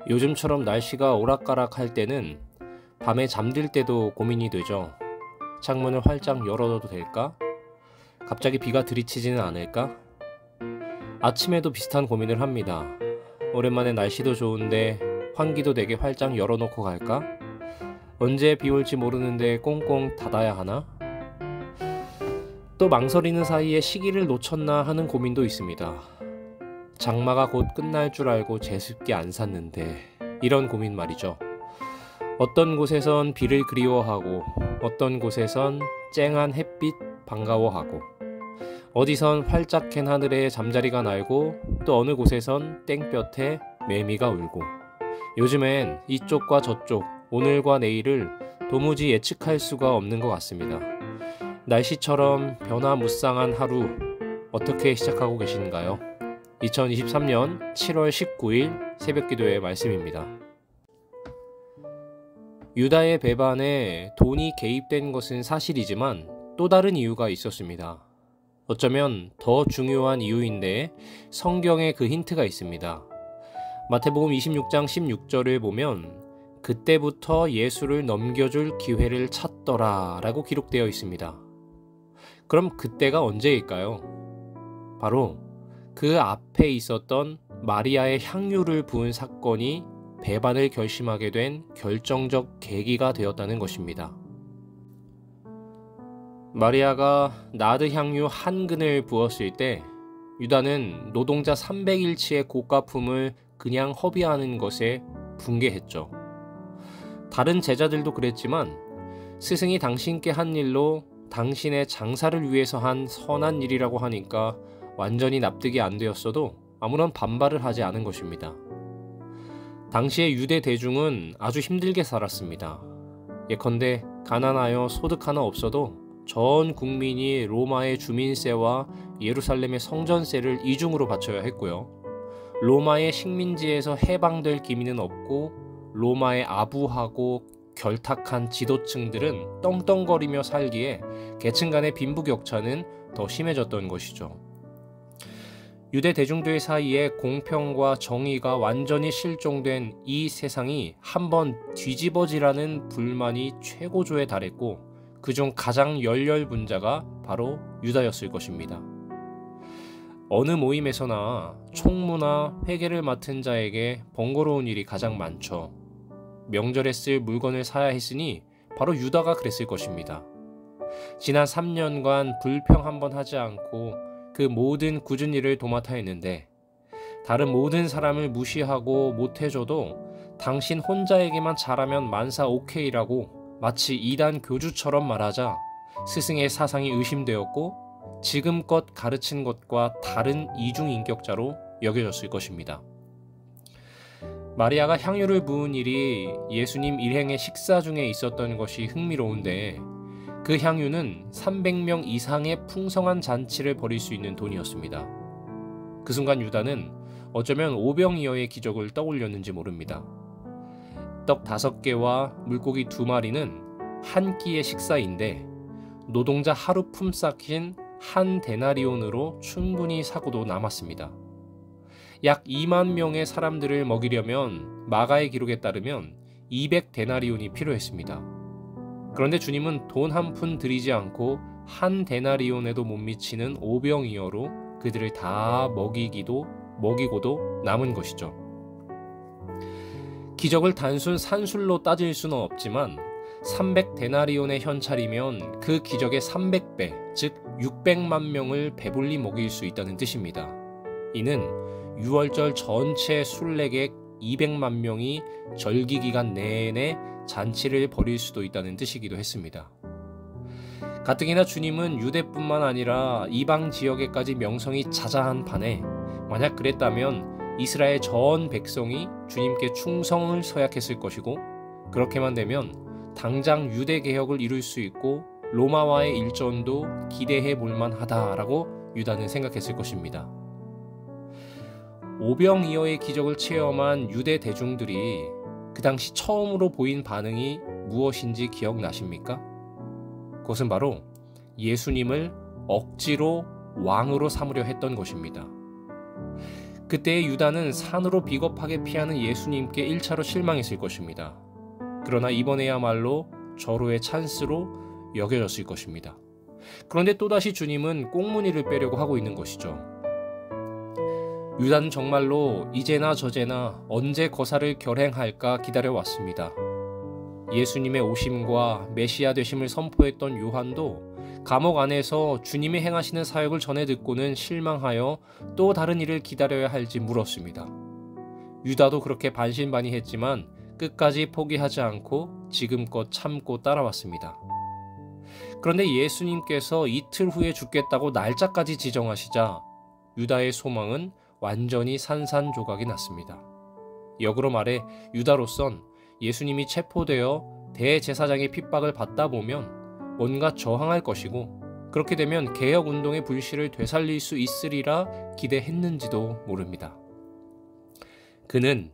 요즘처럼 날씨가 오락가락할 때는 밤에 잠들 때도 고민이 되죠. 창문을 활짝 열어둬도 될까? 갑자기 비가 들이치지는 않을까? 아침에도 비슷한 고민을 합니다. 오랜만에 날씨도 좋은데 환기도 되게 활짝 열어놓고 갈까? 언제 비 올지 모르는데 꽁꽁 닫아야 하나? 또 망설이는 사이에 시기를 놓쳤나 하는 고민도 있습니다. 장마가 곧 끝날 줄 알고 제습기 안 샀는데, 이런 고민 말이죠. 어떤 곳에선 비를 그리워하고 어떤 곳에선 쨍한 햇빛 반가워하고, 어디선 활짝 갠 하늘에 잠자리가 날고 또 어느 곳에선 땡볕에 매미가 울고, 요즘엔 이쪽과 저쪽, 오늘과 내일을 도무지 예측할 수가 없는 것 같습니다. 날씨처럼 변화무쌍한 하루, 어떻게 시작하고 계신가요? 2023년 7월 19일 새벽기도의 말씀입니다. 유다의 배반에 돈이 개입된 것은 사실이지만 또 다른 이유가 있었습니다. 어쩌면 더 중요한 이유인데 성경에 그 힌트가 있습니다. 마태복음 26장 16절을 보면 그때부터 예수를 넘겨줄 기회를 찾더라 라고 기록되어 있습니다. 그럼 그때가 언제일까요? 바로 그 앞에 있었던 마리아의 향유를 부은 사건이 배반을 결심하게 된 결정적 계기가 되었다는 것입니다. 마리아가 나드 향유 한 근을 부었을 때 유다는 노동자 300일치의 고가품을 그냥 허비하는 것에 분개했죠. 다른 제자들도 그랬지만 스승이 당신께 한 일로 당신의 장사를 위해서 한 선한 일이라고 하니까 완전히 납득이 안 되었어도 아무런 반발을 하지 않은 것입니다. 당시의 유대 대중은 아주 힘들게 살았습니다. 예컨대 가난하여 소득 하나 없어도 전 국민이 로마의 주민세와 예루살렘의 성전세를 이중으로 바쳐야 했고요. 로마의 식민지에서 해방될 기미는 없고 로마에 아부하고 결탁한 지도층들은 떵떵거리며 살기에 계층 간의 빈부격차는 더 심해졌던 것이죠. 유대 대중들 사이에 공평과 정의가 완전히 실종된 이 세상이 한번 뒤집어지라는 불만이 최고조에 달했고, 그중 가장 열렬분자가 바로 유다였을 것입니다. 어느 모임에서나 총무나 회계를 맡은 자에게 번거로운 일이 가장 많죠. 명절에 쓸 물건을 사야 했으니 바로 유다가 그랬을 것입니다. 지난 3년간 불평 한번 하지 않고 그 모든 굳은 일을 도맡아 했는데 다른 모든 사람을 무시하고 못해줘도 당신 혼자에게만 잘하면 만사 오케이라고 마치 이단 교주처럼 말하자 스승의 사상이 의심되었고 지금껏 가르친 것과 다른 이중인격자로 여겨졌을 것입니다. 마리아가 향유를 부은 일이 예수님 일행의 식사 중에 있었던 것이 흥미로운데 그 향유는 300명 이상의 풍성한 잔치를 벌일 수 있는 돈이었습니다. 그 순간 유다는 어쩌면 오병이어의 기적을 떠올렸는지 모릅니다. 떡 5개와 물고기 2마리는 한 끼의 식사인데 노동자 하루 품삯인 한 데나리온으로 충분히 사고도 남았습니다. 약 2만 명의 사람들을 먹이려면 마가의 기록에 따르면 200데나리온이 필요했습니다. 그런데 주님은 돈 한 푼 들이지 않고 한 데나리온에도 못 미치는 오병이어로 그들을 다 먹이고도 남은 것이죠. 기적을 단순 산술로 따질 수는 없지만 300데나리온의 현찰이면 그 기적의 300배, 즉 600만 명을 배불리 먹일 수 있다는 뜻입니다. 이는 유월절 전체 순례객 200만 명이 절기 기간 내내 잔치를 벌일 수도 있다는 뜻이기도 했습니다. 가뜩이나 주님은 유대뿐만 아니라 이방 지역에까지 명성이 자자한 판에 만약 그랬다면 이스라엘 전 백성이 주님께 충성을 서약했을 것이고, 그렇게만 되면 당장 유대 개혁을 이룰 수 있고 로마와의 일전도 기대해 볼 만하다라고 유다는 생각했을 것입니다. 오병이어의 기적을 체험한 유대 대중들이 그 당시 처음으로 보인 반응이 무엇인지 기억나십니까? 그것은 바로 예수님을 억지로 왕으로 삼으려 했던 것입니다. 그때의 유다는 산으로 비겁하게 피하는 예수님께 1차로 실망했을 것입니다. 그러나 이번에야말로 절호의 찬스로 여겨졌을 것입니다. 그런데 또다시 주님은 꽁무니를 빼려고 하고 있는 것이죠. 유다는 정말로 이제나 저제나 언제 거사를 결행할까 기다려왔습니다. 예수님의 오심과 메시아 되심을 선포했던 요한도 감옥 안에서 주님이 행하시는 사역을 전해 듣고는 실망하여 또 다른 일을 기다려야 할지 물었습니다. 유다도 그렇게 반신반의했지만 끝까지 포기하지 않고 지금껏 참고 따라왔습니다. 그런데 예수님께서 이틀 후에 죽겠다고 날짜까지 지정하시자 유다의 소망은 완전히 산산조각이 났습니다. 역으로 말해 유다로선 예수님이 체포되어 대제사장의 핍박을 받다 보면 뭔가 저항할 것이고 그렇게 되면 개혁운동의 불씨를 되살릴 수 있으리라 기대했는지도 모릅니다. 그는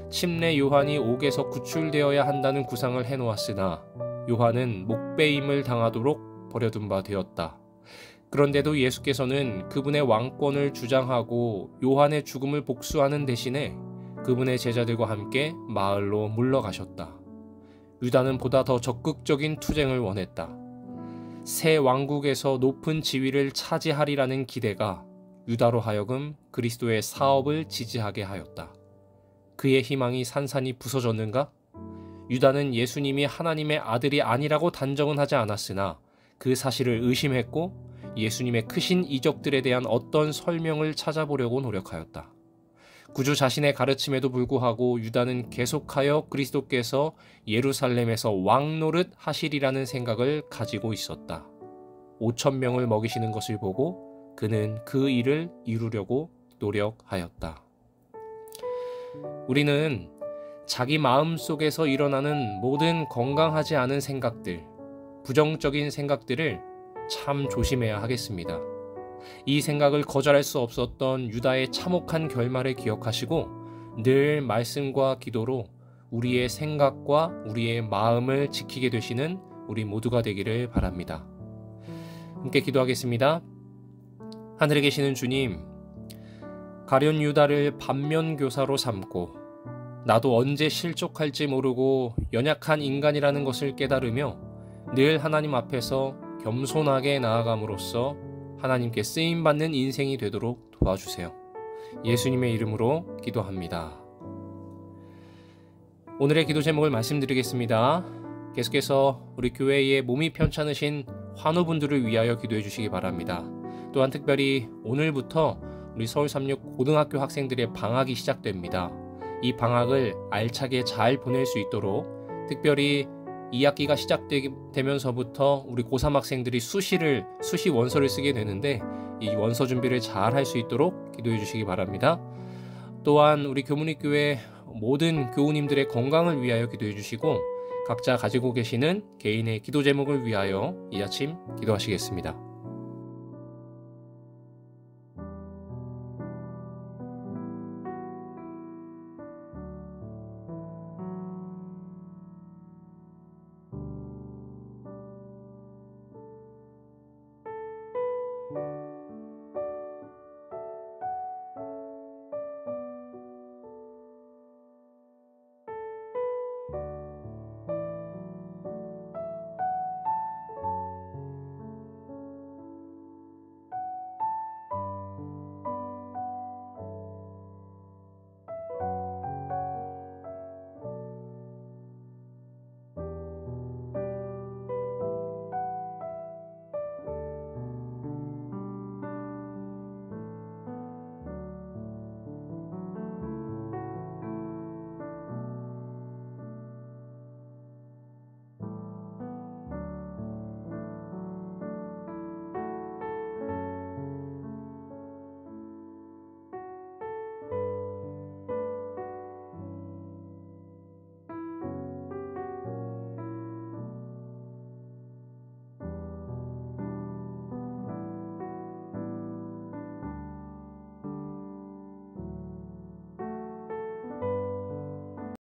침례 요한이 옥에서 구출되어야 한다는 구상을 해놓았으나 요한은 목배임을 당하도록 버려둔 바 되었다. 그런데도 예수께서는 그분의 왕권을 주장하고 요한의 죽음을 복수하는 대신에 그분의 제자들과 함께 마을로 물러가셨다. 유다는 보다 더 적극적인 투쟁을 원했다. 새 왕국에서 높은 지위를 차지하리라는 기대가 유다로 하여금 그리스도의 사업을 지지하게 하였다. 그의 희망이 산산이 부서졌는가? 유다는 예수님이 하나님의 아들이 아니라고 단정은 하지 않았으나 그 사실을 의심했고 예수님의 크신 이적들에 대한 어떤 설명을 찾아보려고 노력하였다. 구주 자신의 가르침에도 불구하고 유다는 계속하여 그리스도께서 예루살렘에서 왕 노릇 하시리라는 생각을 가지고 있었다. 5,000명을 먹이시는 것을 보고 그는 그 일을 이루려고 노력하였다. 우리는 자기 마음속에서 일어나는 모든 건강하지 않은 생각들, 부정적인 생각들을 참 조심해야 하겠습니다. 이 생각을 거절할 수 없었던 유다의 참혹한 결말을 기억하시고 늘 말씀과 기도로 우리의 생각과 우리의 마음을 지키게 되시는 우리 모두가 되기를 바랍니다. 함께 기도하겠습니다. 하늘에 계시는 주님, 가룟 유다를 반면교사로 삼고 나도 언제 실족할지 모르고 연약한 인간이라는 것을 깨달으며 늘 하나님 앞에서 겸손하게 나아감으로써 하나님께 쓰임받는 인생이 되도록 도와주세요. 예수님의 이름으로 기도합니다. 오늘의 기도 제목을 말씀드리겠습니다. 계속해서 우리 교회의 몸이 편찮으신 환우분들을 위하여 기도해 주시기 바랍니다. 또한 특별히 오늘부터 우리 서울36 고등학교 학생들의 방학이 시작됩니다. 이 방학을 알차게 잘 보낼 수 있도록 특별히 2학기가 시작되면서부터 우리 고3 학생들이 수시 원서를 쓰게 되는데 이 원서 준비를 잘 할 수 있도록 기도해 주시기 바랍니다. 또한 우리 교문이교회 모든 교우님들의 건강을 위하여 기도해 주시고 각자 가지고 계시는 개인의 기도 제목을 위하여 이 아침 기도하시겠습니다.